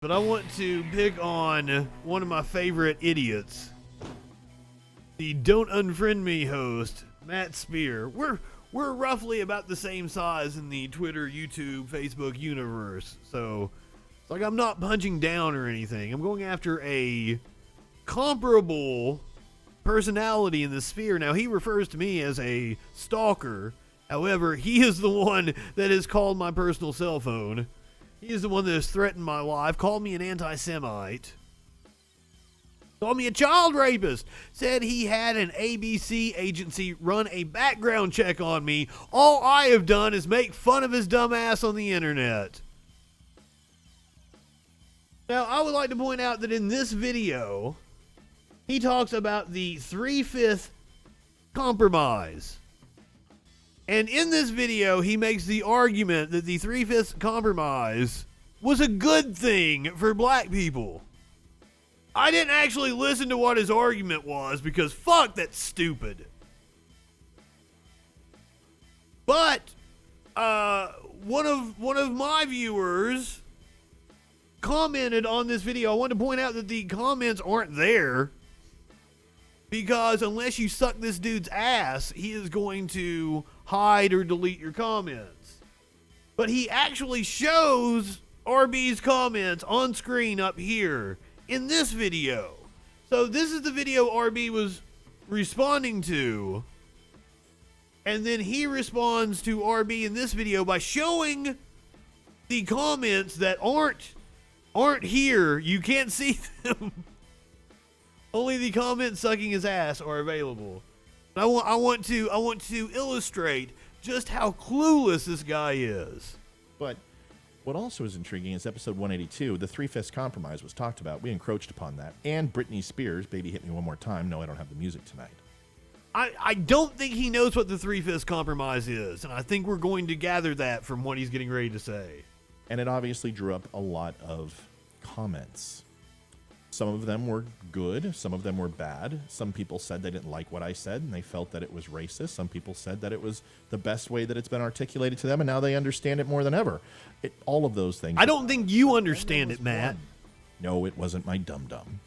But I want to pick on one of my favorite idiots, the Don't Unfriend Me host, Matt Speer. We're roughly about the same size in the Twitter, YouTube, Facebook universe. So it's like I'm not punching down or anything. I'm going after a comparable personality in the sphere. Now, he refers to me as a stalker. However, he is the one that has called my personal cell phone. He is the one that has threatened my life, called me an anti-Semite, called me a child rapist, said he had an ABC agency run a background check on me. All I have done is make fun of his dumb ass on the internet. Now, I would like to point out that in this video, he talks about the 3/5 compromise. And in this video, he makes the argument that the 3/5 compromise was a good thing for black people. I didn't actually listen to what his argument was because fuck, that's stupid. But one of my viewers commented on this video. I want to point out that the comments aren't there because unless you suck this dude's ass, he is going to hide or delete your comments. But he actually shows RB's comments on screen up here in this video. So this is the video RB was responding to. And then he responds to RB in this video by showing the comments that aren't here. You can't see them. Only the comments sucking his ass are available. I want to illustrate just how clueless this guy is. But what also is intriguing is episode 182, the 3/5 compromise was talked about. We encroached upon that. And Britney Spears, Baby Hit Me One More Time. No, I don't have the music tonight. I don't think he knows what the 3/5 compromise is, and I think we're going to gather that from what he's getting ready to say. And it obviously drew up a lot of comments. Some of them were good, some of them were bad. Some people said they didn't like what I said and they felt that it was racist. Some people said that it was the best way that it's been articulated to them and now they understand it more than ever. All of those things. I don't think you understand it, Matt. No, it wasn't my dum-dum.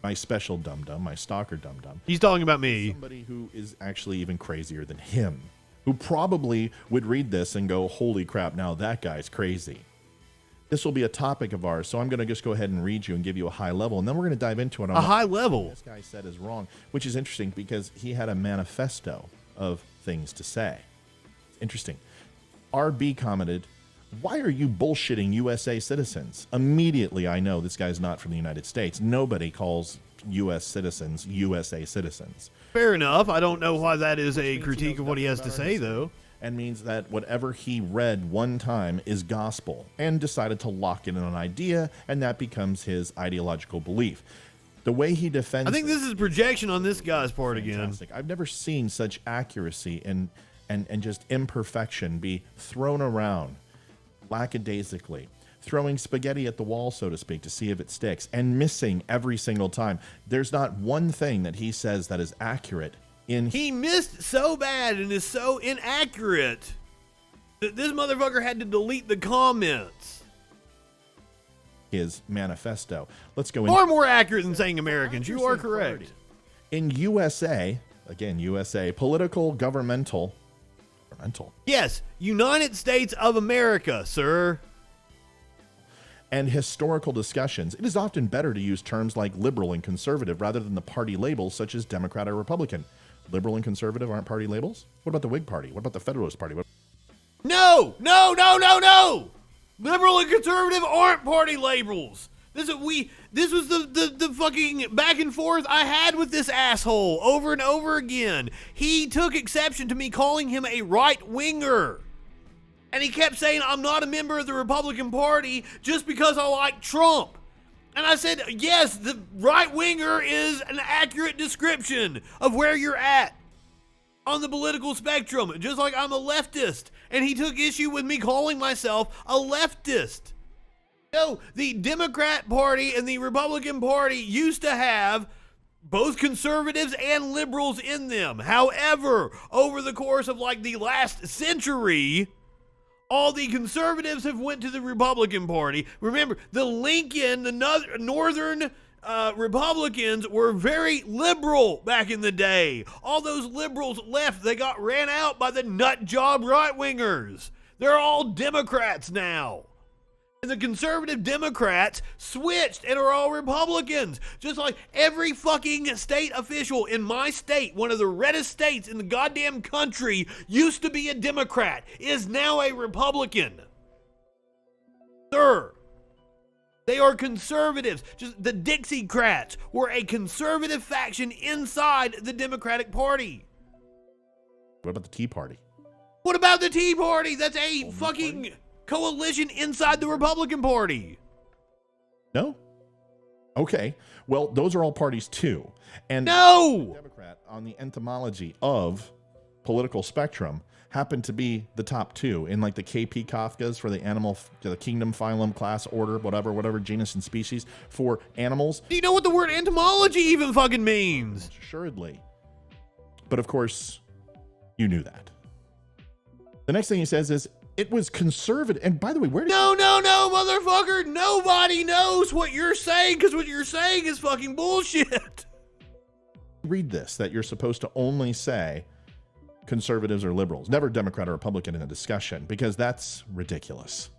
My special dum-dum, my stalker dum-dum. He's talking about me. Somebody who is actually even crazier than him, who probably would read this and go, holy crap, now that guy's crazy. This will be a topic of ours, so I'm going to just go ahead and read you and give you a high level, and then we're going to dive into it. On a high level? This guy said is wrong, which is interesting because he had a manifesto of things to say. It's interesting. RB commented, "Why are you bullshitting USA citizens?" Immediately, I know this guy's not from the United States. Nobody calls U.S. citizens USA citizens. Fair enough. I don't know why that is a critique of what he has to say, though. And means that whatever he read one time is gospel and decided to lock in an idea, and that becomes his ideological belief. The way he defends I think this is projection on this guy's part again. I've never seen such accuracy and just imperfection be thrown around lackadaisically, throwing spaghetti at the wall, so to speak, to see if it sticks, and missing every single time. There's not one thing that he says that is accurate. He missed so bad and is so inaccurate that this motherfucker had to delete the comments. His manifesto. Let's go in. Far more accurate than saying Americans. You are correct. In USA, again, USA, political, governmental. Yes, United States of America, sir. And historical discussions, it is often better to use terms like liberal and conservative rather than the party labels such as Democrat or Republican. Liberal and conservative aren't party labels? What about the Whig Party? What about the Federalist Party? No! Liberal and conservative aren't party labels. This was the fucking back and forth I had with this asshole over and over again. He took exception to me calling him a right-winger. And he kept saying I'm not a member of the Republican Party just because I like Trump. And I said, yes, the right-winger is an accurate description of where you're at on the political spectrum, just like I'm a leftist. And he took issue with me calling myself a leftist. No, the Democrat Party and the Republican Party used to have both conservatives and liberals in them. However, over the course of like the last century, all the conservatives have went to the Republican Party. Remember, the Lincoln, the northern Republicans were very liberal back in the day. All those liberals left. They got ran out by the nut job right-wingers. They're all Democrats now. And the conservative Democrats switched and are all Republicans. Just like every fucking state official in my state, one of the reddest states in the goddamn country, used to be a Democrat, is now a Republican. Sir. They are conservatives. Just the Dixiecrats were a conservative faction inside the Democratic Party. What about the Tea Party? What about the Tea Party? That's a fucking coalition inside the Republican Party. No? Okay. Well, those are all parties too. And no! Democrat on the entomology of political spectrum happen to be the top two in like the KP Kafkas for the animal, the kingdom, phylum, class, order, whatever, genus and species for animals. Do you know what the word entomology even fucking means? Assuredly. But of course, you knew that. The next thing he says is, it was conservative. And by the way, where did No, motherfucker. Nobody knows what you're saying because what you're saying is fucking bullshit. Read this, that you're supposed to only say conservatives or liberals, never Democrat or Republican in a discussion, because that's ridiculous.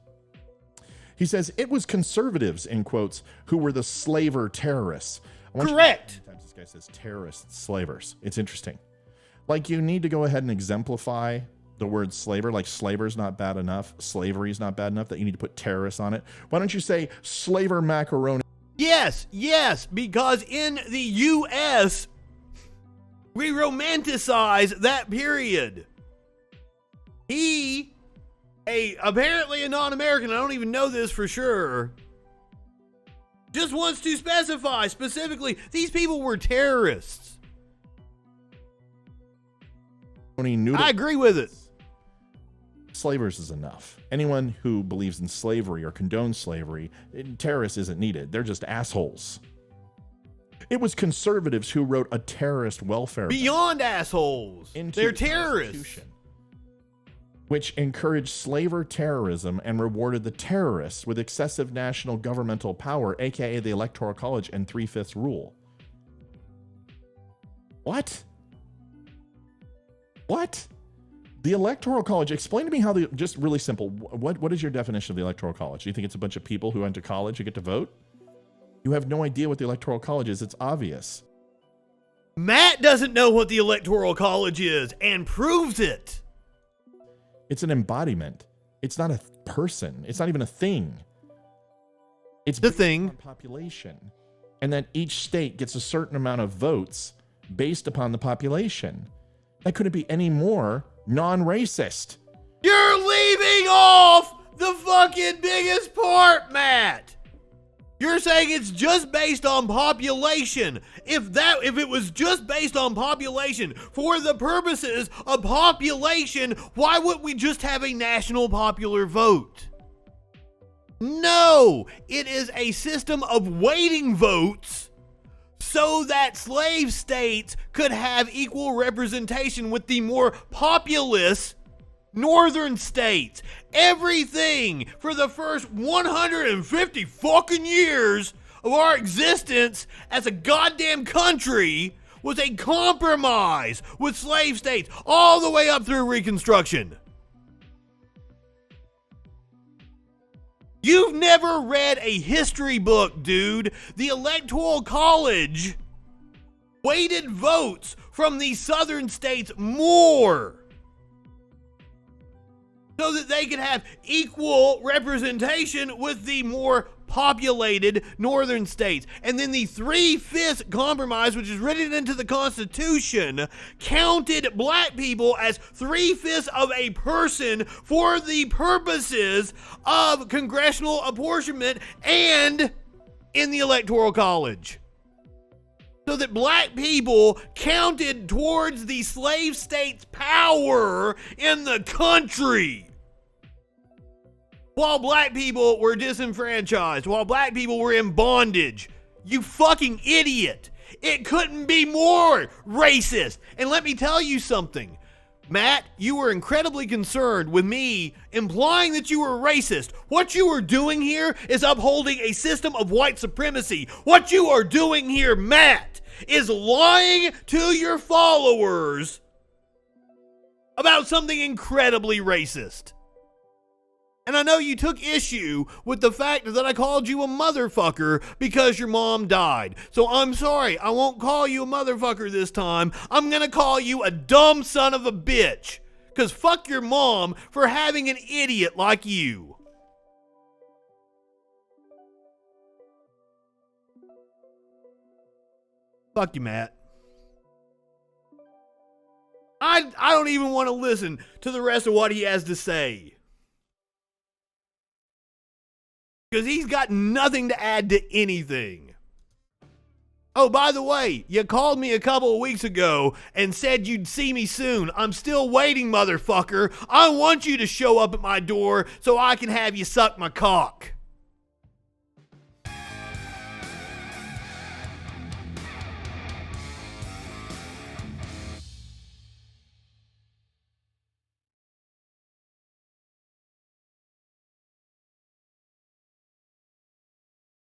He says it was conservatives, in quotes, who were the slaver terrorists. Correct. Sometimes this guy says terrorists, slavers. It's interesting. Like, you need to go ahead and exemplify the word slaver, like slaver's not bad enough, slavery's not bad enough, that you need to put terrorists on it. Why don't you say slaver macaroni? Yes, because in the U.S., we romanticize that period. He, apparently a non-American, I don't even know this for sure, just wants to specify specifically, these people were terrorists. I agree with it. Slavers is enough. Anyone who believes in slavery or condones slavery, terrorists isn't needed. They're just assholes. It was conservatives who wrote a terrorist welfare beyond assholes. They're terrorists, which encouraged slaver terrorism and rewarded the terrorists with excessive national governmental power, aka the Electoral College and 3/5 rule. What? The Electoral College, explain to me how just really simple, what is your definition of the Electoral College? Do you think it's a bunch of people who went to college who get to vote? You have no idea what the Electoral College is. It's obvious. Matt doesn't know what the Electoral College is and proves it. It's an embodiment. It's not a person. It's not even a thing. It's the thing. Population. And then each state gets a certain amount of votes based upon the population. That couldn't be any more non-racist. You're leaving off the fucking biggest part, Matt. You're saying it's just based on population. If it was just based on population, for the purposes of population, why wouldn't we just have a national popular vote? No, it is a system of weighting votes so that slave states could have equal representation with the more populous northern states. Everything for the first 150 fucking years of our existence as a goddamn country was a compromise with slave states all the way up through Reconstruction. You've never read a history book, dude. The Electoral College weighted votes from the southern states more so that they could have equal representation with the more populated northern states. And then the 3/5 compromise, which is written into the Constitution, counted black people as 3/5 of a person for the purposes of congressional apportionment and in the Electoral College. So that black people counted towards the slave states' power in the country. While black people were disenfranchised, while black people were in bondage. You fucking idiot. It couldn't be more racist. And let me tell you something. Matt, you were incredibly concerned with me implying that you were racist. What you are doing here is upholding a system of white supremacy. What you are doing here, Matt, is lying to your followers about something incredibly racist. And I know you took issue with the fact that I called you a motherfucker because your mom died. So I'm sorry, I won't call you a motherfucker this time. I'm gonna call you a dumb son of a bitch. Because fuck your mom for having an idiot like you. Fuck you, Matt. I don't even want to listen to the rest of what he has to say. Because he's got nothing to add to anything. Oh, by the way, you called me a couple of weeks ago and said you'd see me soon. I'm still waiting, motherfucker. I want you to show up at my door so I can have you suck my cock.